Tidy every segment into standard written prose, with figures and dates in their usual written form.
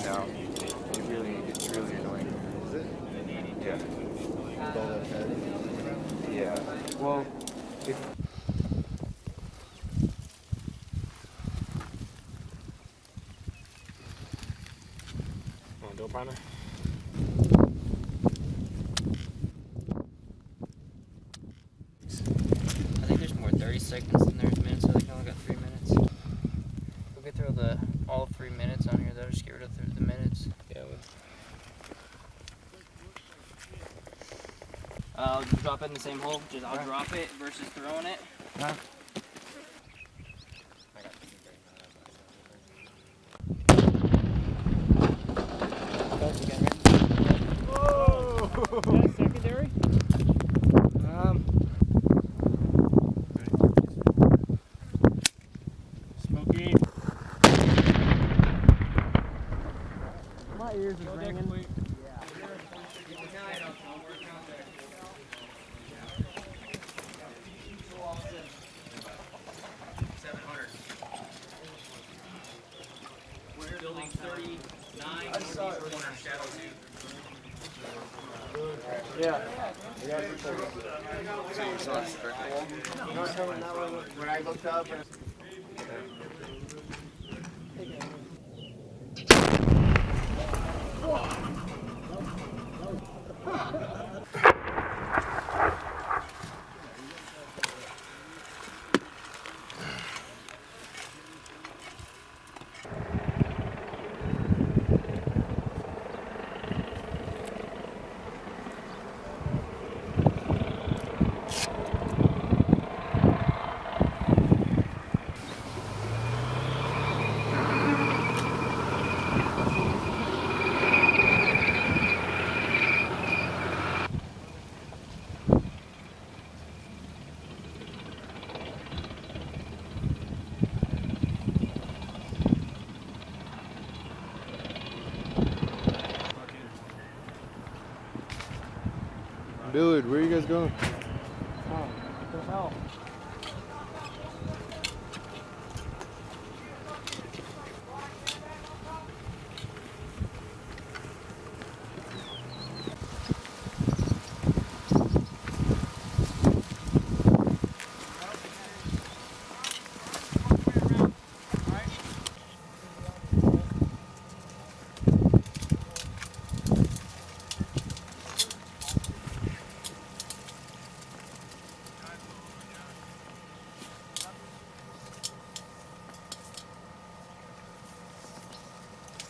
now. It's really annoying. Is it? Yeah. With all that head? Yeah. Well, if... Dope partner. I think there's more 30 seconds than there's minutes, so they can only got 3 minutes. We'll get through all 3 minutes on here, though. Just get rid of the minutes. Yeah. I'll just drop it in the same hole. I'll drop it versus throwing it. Secondary? Smoky. My ears are ringing. Building 39. Yeah. So you saw Stronghold? When I looked up and... Billard, where are you guys going? What the hell?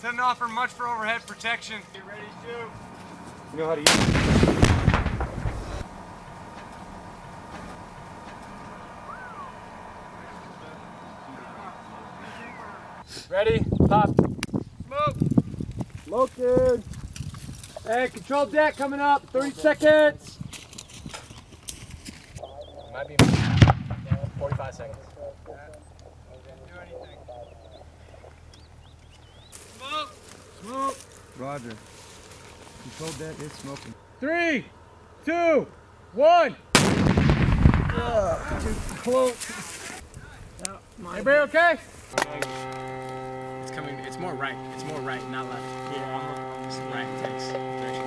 Doesn't offer much for overhead protection. Get ready to. You know how to use it? Ready? Pop. Smoke! Smoke, dude! Hey, control deck coming up. 30 seconds! Might be 45 seconds. Smoke! Roger. Control deck is smoking. 3, 2, 1! Too close. Everybody okay? It's coming. It's more right. It's more right, not left. Yeah, I'm looking on this right. Takes direction.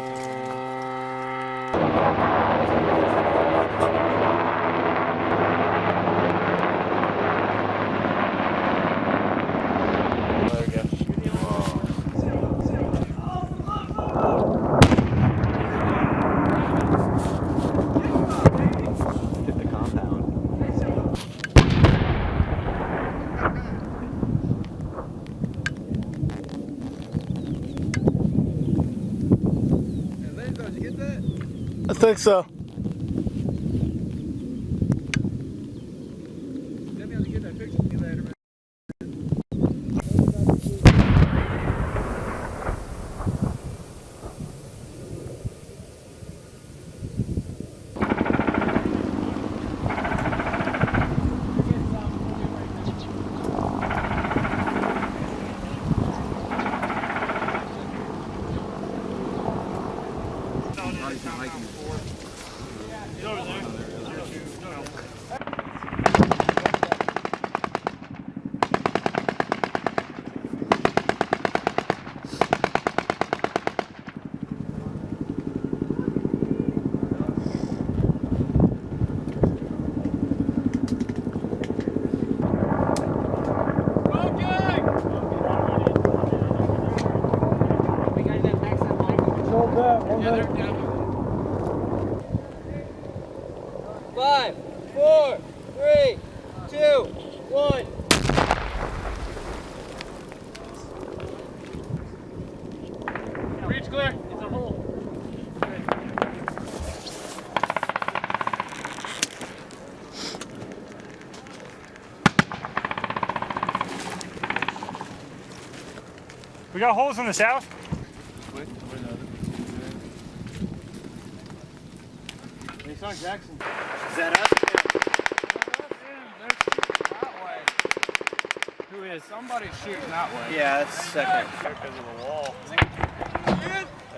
I think so. 5, 4, 3, 2, 1. Breach clear. It's a hole. We got holes in the south. Hey, Sergeant Jackson. Is that us? Who is? Somebody shooting that way. Yeah, that's second. Because of the wall. They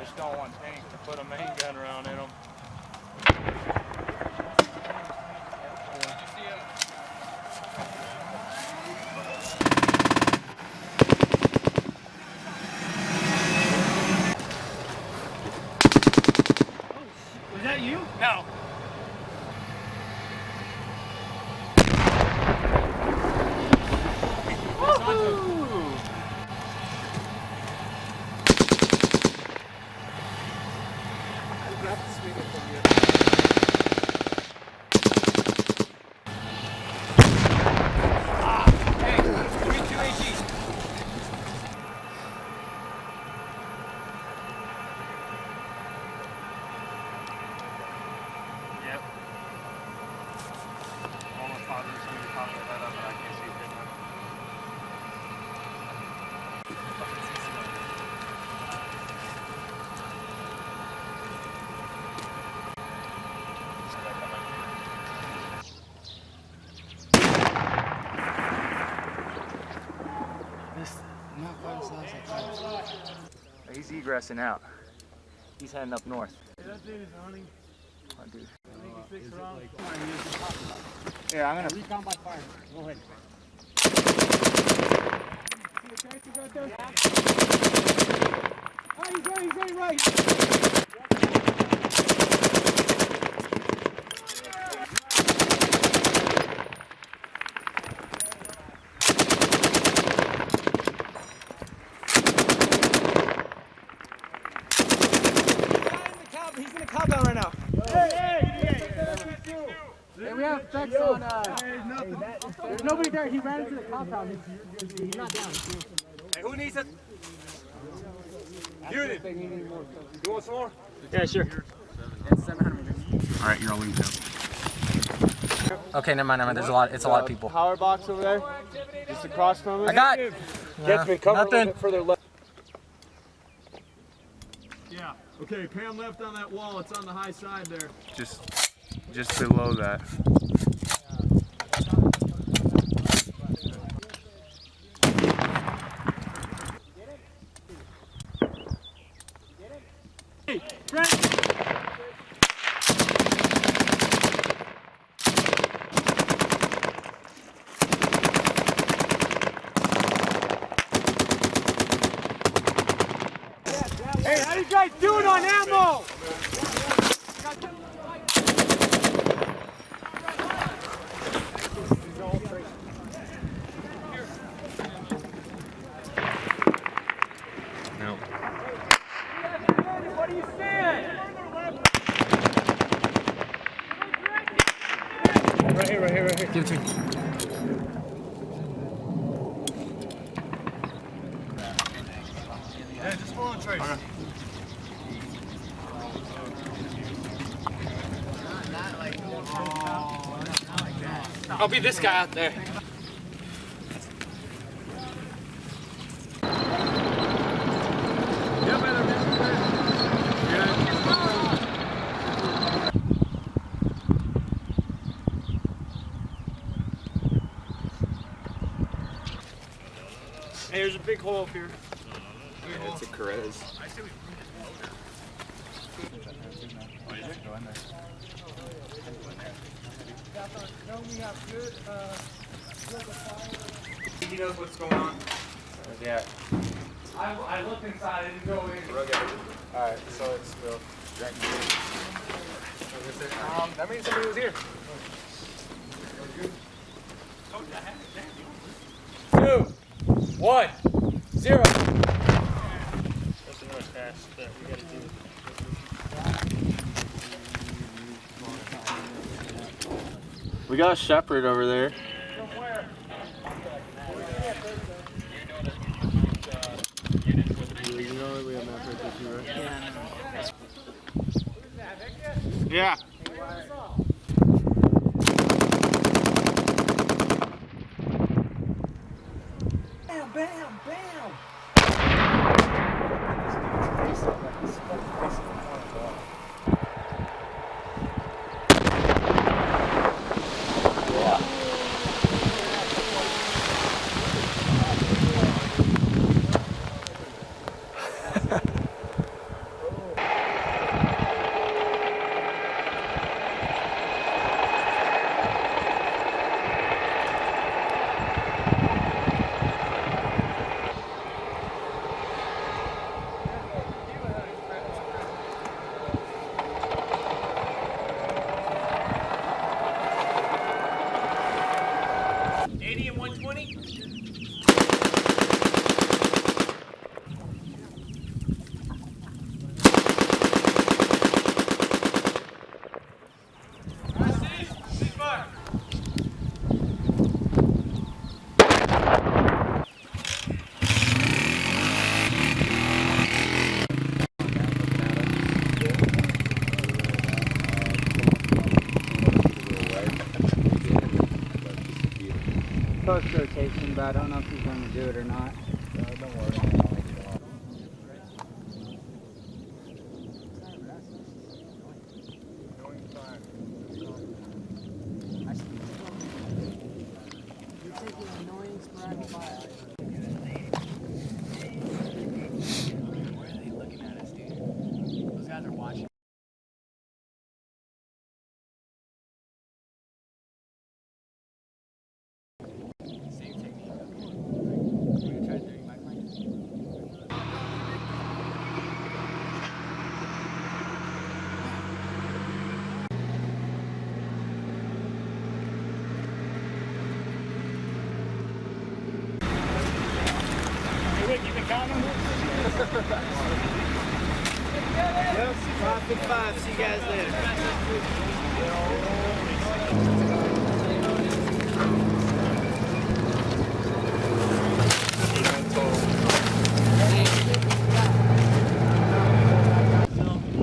just don't want tank to put a main gun around in them. Was that you? No. Yep. Almost positive it's going to be popping that up, but I can't see it good enough. He's egressing out. He's heading up north. That dude is running. Oh, dude. Yeah, I'm gonna. Recon by fire. Go ahead. See the tank you got there? Oh, he's going right. He's in the compound right now. Hey, we have effects on, there's nobody there. He ran into the compound. He's not down. Hey, who needs it? Unit. You want some more? Yeah, sure. All right, you're all leaving. Okay, never mind. There's a lot. It's a lot of people. Power box over there. Just across from it. I got. Gets me covered a little Nothing. bit further left. Yeah. Okay, pan left on that wall. It's on the high side there. Just below that. Hey, how you guys doing on ammo? No. What are you saying? Right here. Give it to me. Yeah, just follow trace. I'll be this guy out there. Hey, there's a big hole up here. It's a Carez. He knows what's going on. Yeah. I looked inside. I didn't go in. Alright, so it's still. That means somebody was here. 2, 1, 0. That's another task that we gotta do. We got a shepherd over there. You know we have map right there too, right? Yeah. Bam, bam, bam! Post rotation, but I don't know if he's going to do it or not. Don't worry. Where are they looking at us, dude? Those guys are watching. Same technique. We're gonna try 30 mic lines. Hey, Rick, you been counting them? Yep, 5 see you guys later.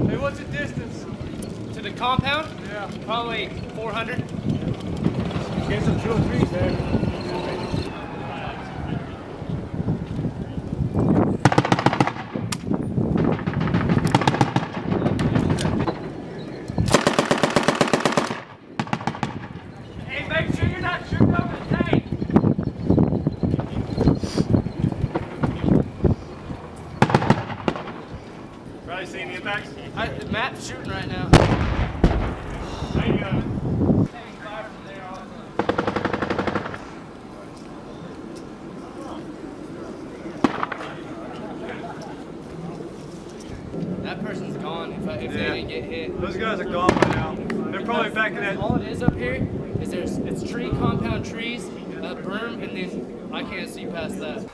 Hey, what's the distance? To the compound? Yeah. Probably 400. Get some 203s there. Hey, make sure you're not shooting over the tank. Probably seen the impacts. Matt's shooting right now. How you going? That person's gone if they didn't get hit. Those guys are gone by now. They're probably back in that. All it is up here is it's tree, compound trees, a berm, and then I can't see past that.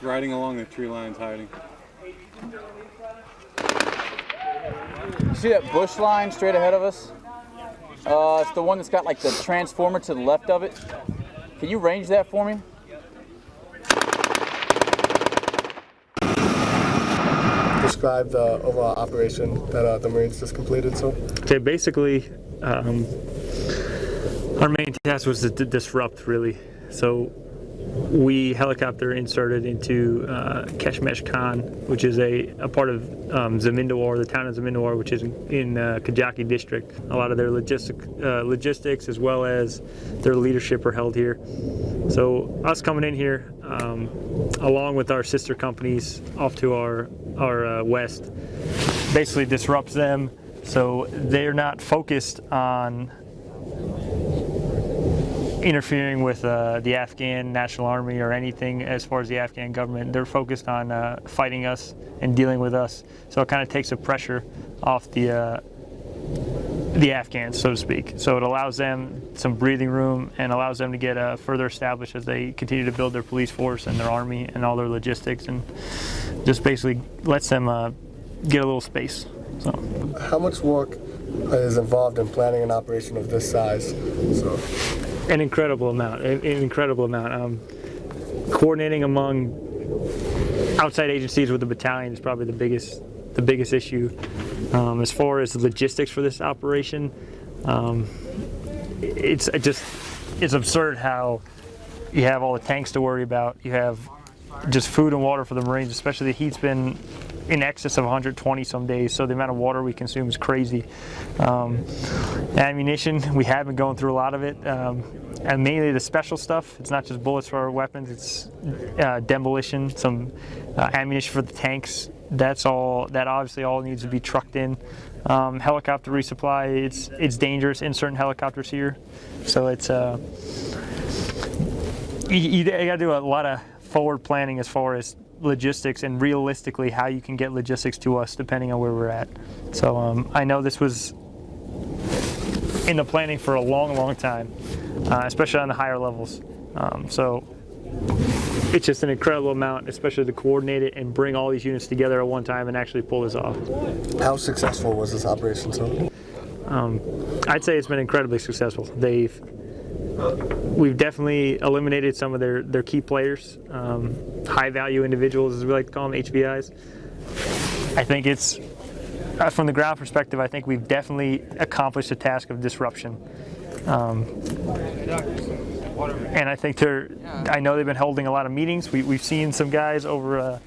Riding along the tree lines, hiding. See that bush line straight ahead of us? It's the one that's got like the transformer to the left of it. Can you range that for me? Describe the overall operation that the Marines just completed. Okay, basically, our main task was to disrupt, really. So we helicopter inserted into Kashmesh Khan, which is a part of Zamindawar, the town of Zamindawar, which is in Kajaki district. A lot of their logistics as well as their leadership are held here. So us coming in here, along with our sister companies off to our west, basically disrupts them. So they're not focused on interfering with the Afghan National Army or anything as far as the Afghan government. They're focused on fighting us and dealing with us. So it kind of takes the pressure off the Afghans, so to speak. So it allows them some breathing room and allows them to get further established as they continue to build their police force and their army and all their logistics, and just basically lets them get a little space. So, how much work is involved in planning an operation of this size. So, an incredible amount. An incredible amount. Coordinating among outside agencies with the battalion is probably the biggest issue. As far as the logistics for this operation, it's absurd how you have all the tanks to worry about. You have just food and water for the Marines, especially the heat's been in excess of 120 some days, so the amount of water we consume is crazy. Ammunition, we have been going through a lot of it, and mainly the special stuff. It's not just bullets for our weapons, it's demolition, some ammunition for the tanks. That obviously all needs to be trucked in. Helicopter resupply, it's dangerous in certain helicopters here, so it's you gotta do a lot of forward planning as far as logistics and realistically how you can get logistics to us depending on where we're at. So I know this was in the planning for a long time, especially on the higher levels. So it's just an incredible amount, especially to coordinate it and bring all these units together at one time and actually pull this off. how successful was this operation so? I'd say it's been incredibly successful. We've definitely eliminated some of their key players, high value individuals, as we like to call them, HVIs. I think it's, from the ground perspective, I think we've definitely accomplished the task of disruption. And I think I know they've been holding a lot of meetings. We've seen some guys over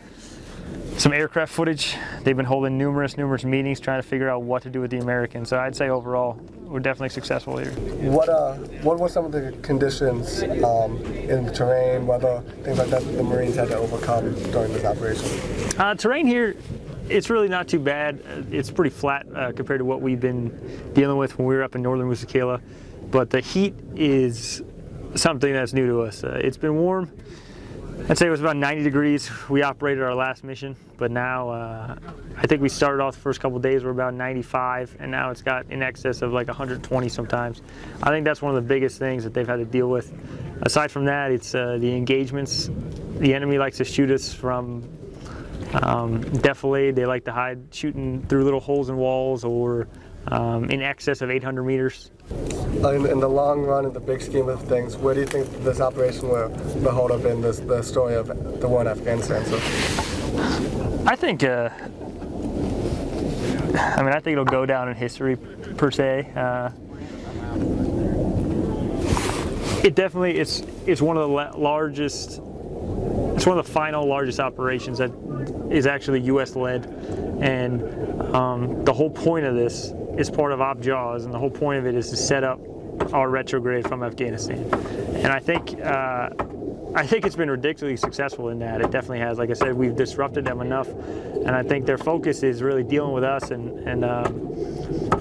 some aircraft footage. They've been holding numerous meetings trying to figure out what to do with the Americans. So I'd say overall, we're definitely successful here. What were some of the conditions in the terrain, weather, things like that the Marines had to overcome during this operation? Terrain here, it's really not too bad. It's pretty flat compared to what we've been dealing with when we were up in northern Musakela. But the heat is something that's new to us. It's been warm. I'd say it was about 90 degrees. We operated our last mission, but now I think we started off the first couple of days we're about 95, and now it's got in excess of like 120 sometimes. I think that's one of the biggest things that they've had to deal with. Aside from that, it's the engagements. The enemy likes to shoot us from defilade. They like to hide shooting through little holes in walls or in excess of 800 meters. In the long run, in the big scheme of things, where do you think this operation will hold up in the story of the war in Afghanistan? So, I think, I think it'll go down in history per se. It definitely it's one of the largest. It's one of the final largest operations that is actually U.S. led, and the whole point of this is part of Op Jaws, and the whole point of it is to set up our retrograde from Afghanistan. And I think it's been ridiculously successful in that. It definitely has. Like I said, we've disrupted them enough, and I think their focus is really dealing with us and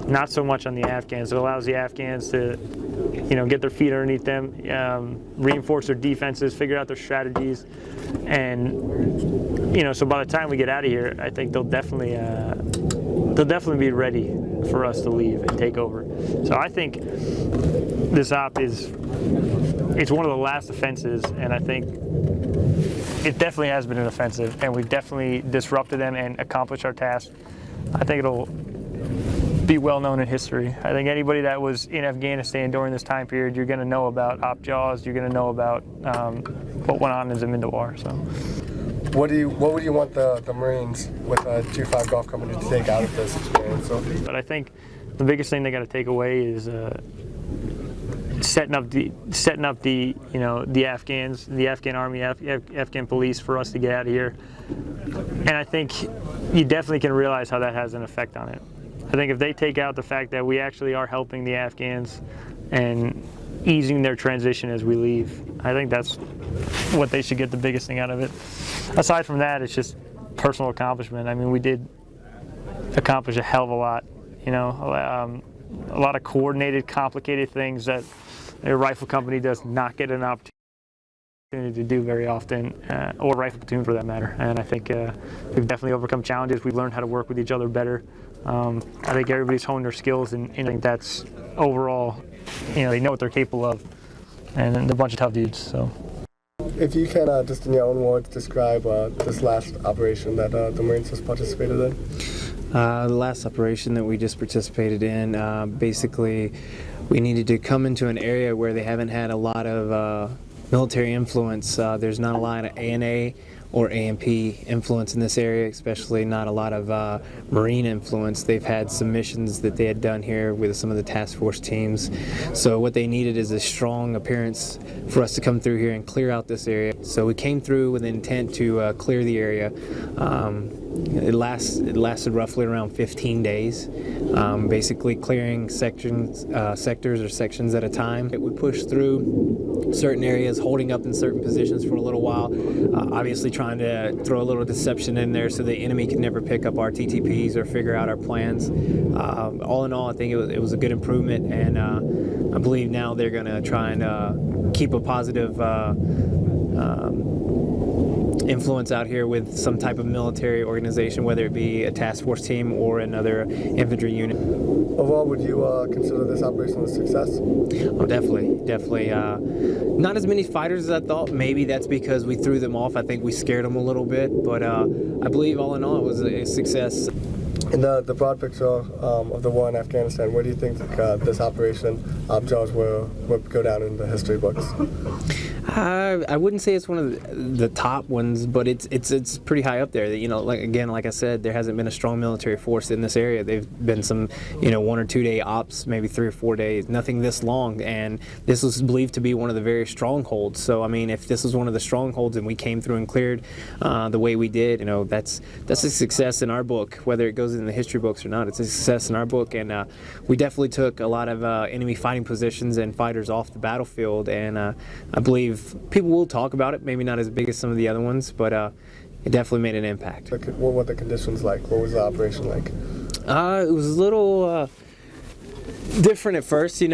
not so much on the Afghans. It allows the Afghans to, get their feet underneath them, reinforce their defenses, figure out their strategies, and so by the time we get out of here, I think they'll definitely be ready for us to leave and take over. So I think this op it's one of the last offenses, and I think it definitely has been an offensive, and we've definitely disrupted them and accomplished our task. I think it'll be well known in history. I think anybody that was in Afghanistan during this time period, you're going to know about Op Jaws, you're going to know about what went on in Zamindawar. So. What would you want the Marines with G5 Golf Company to take out of this experience? So? But I think the biggest thing they got to take away is setting up the Afghans, the Afghan army, Afghan police for us to get out of here. And I think you definitely can realize how that has an effect on it. I think if they take out the fact that we actually are helping the Afghans and easing their transition as we leave, I think that's what they should get the biggest thing out of it. Aside from that, it's just personal accomplishment. I mean, we did accomplish a hell of a lot, a lot of coordinated, complicated things that a rifle company does not get an opportunity to do very often, or a rifle platoon for that matter. And I think we've definitely overcome challenges. We've learned how to work with each other better. I think everybody's honed their skills, and I think that's overall, they know what they're capable of, and they're a bunch of tough dudes. So. If you can, just in your own words, describe this last operation that the Marines has participated in. The last operation that we just participated in, basically we needed to come into an area where they haven't had a lot of military influence. There's not a lot of ANA or AMP influence in this area, especially not a lot of Marine influence. They've had some missions that they had done here with some of the task force teams. So what they needed is a strong appearance for us to come through here and clear out this area. So we came through with the intent to clear the area. It lasted roughly around 15 days, basically clearing sectors or sections at a time. We pushed through certain areas, holding up in certain positions for a little while, obviously trying to throw a little deception in there so the enemy could never pick up our TTPs or figure out our plans. All in all, I think it was a good improvement, and I believe now they're going to try and keep a positive influence out here with some type of military organization, whether it be a task force team or another infantry unit. Overall, would you consider this operation a success? Oh, definitely. Not as many fighters as I thought. Maybe that's because we threw them off. I think we scared them a little bit, but I believe all in all it was a success. In the broad picture of the war in Afghanistan, where do you think this operation Jaws will go down in the history books? I wouldn't say it's one of the top ones, but it's pretty high up there. You know, like I said, there hasn't been a strong military force in this area. They've been some 1 or 2 day ops, maybe 3 or 4 days, nothing this long, and this was believed to be one of the very strongholds. So I mean, if this was one of the strongholds and we came through and cleared the way we did, that's a success in our book, whether it goes in the history books or not. It's a success in our book, and we definitely took a lot of enemy fighting positions and fighters off the battlefield, and I believe people will talk about it, maybe not as big as some of the other ones, but it definitely made an impact. What were the conditions like? What was the operation like? It was a little different at first. It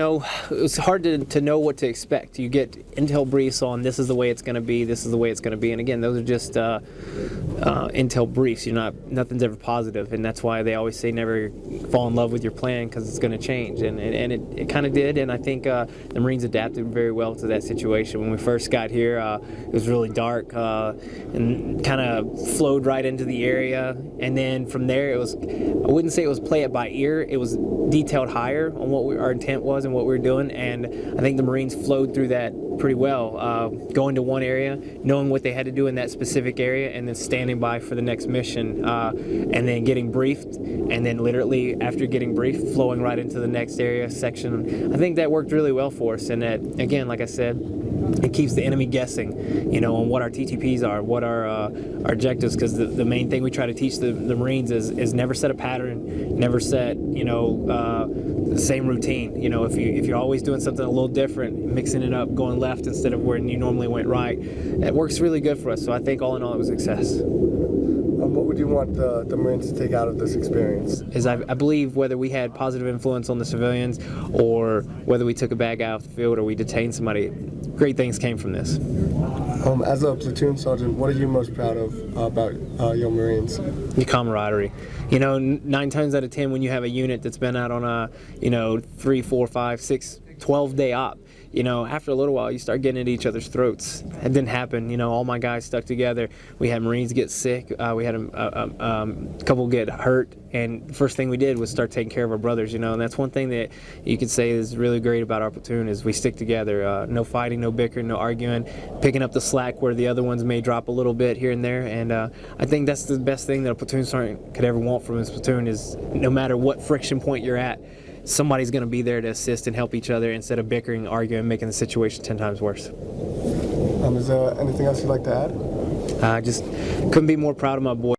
was hard to know what to expect. You get intel briefs on this is the way it's going to be, this is the way it's going to be, and again, those are just intel briefs. Nothing's ever positive, and that's why they always say never fall in love with your plan, because it's going to change, and it kind of did. And I think the Marines adapted very well to that situation. When we first got here, it was really dark and kind of flowed right into the area, and then from there I wouldn't say it was play it by ear, it was detailed higher on what our intent was and what we were doing, and I think the Marines flowed through that pretty well, going to one area, knowing what they had to do in that specific area, and then standing by for the next mission, and then getting briefed, and then literally after getting briefed, flowing right into the next area, section. I think that worked really well for us, and that, again, like I said, it keeps the enemy guessing, on what our TTPs are, what our objectives, because the main thing we try to teach the Marines is never set a pattern, never set, the same routine. If you're always doing something a little different, mixing it up, going left instead of where you normally went right, it works really good for us. So I think all in all it was a success. What would you want the Marines to take out of this experience? I believe whether we had positive influence on the civilians or whether we took a bag out of the field or we detained somebody, great things came from this. As a platoon sergeant, what are you most proud of about your Marines? Your camaraderie. 9 times out of 10 when you have a unit that's been out on a 3, 4, 5, 6, 12-day op, after a little while you start getting at each other's throats. It didn't happen. All my guys stuck together. We had Marines get sick. We had a couple get hurt, and the first thing we did was start taking care of our brothers. And that's one thing that you could say is really great about our platoon is we stick together. No fighting, no bickering, no arguing, picking up the slack where the other ones may drop a little bit here and there. And I think that's the best thing that a platoon sergeant could ever want from his platoon is no matter what friction point you're at, somebody's going to be there to assist and help each other instead of bickering, arguing, making the situation 10 times worse. Is there anything else you'd like to add? I just couldn't be more proud of my boy.